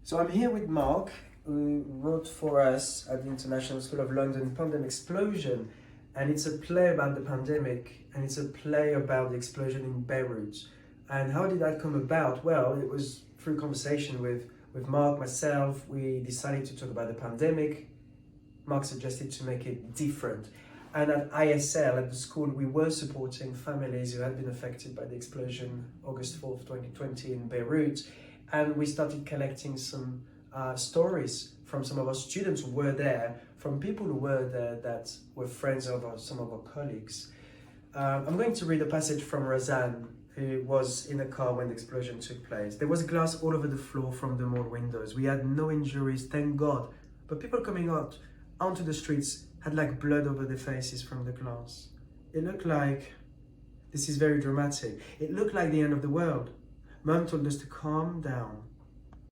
So I'm here with Mark, who wrote for us at the International School of London, Pandemexplosion, and it's a play about the pandemic, and it's a play about the explosion in Beirut. And how did that come about? Well, it was through conversation with Mark, myself. We decided to talk about the pandemic. Mark suggested to make it different. And at ISL, at the school, we were supporting families who had been affected by the explosion August 4th, 2020 in Beirut. And we started collecting some stories from some of our students who were there, from people who were there that were friends of some of our colleagues. I'm going to read a passage from Razan, who was in a car when the explosion took place. There was glass all over the floor from the mall windows. We had no injuries, thank God. But people coming out onto the streets had like blood over their faces from the glass. It looked like, this is very dramatic, it looked like the end of the world. Mum told us to calm down.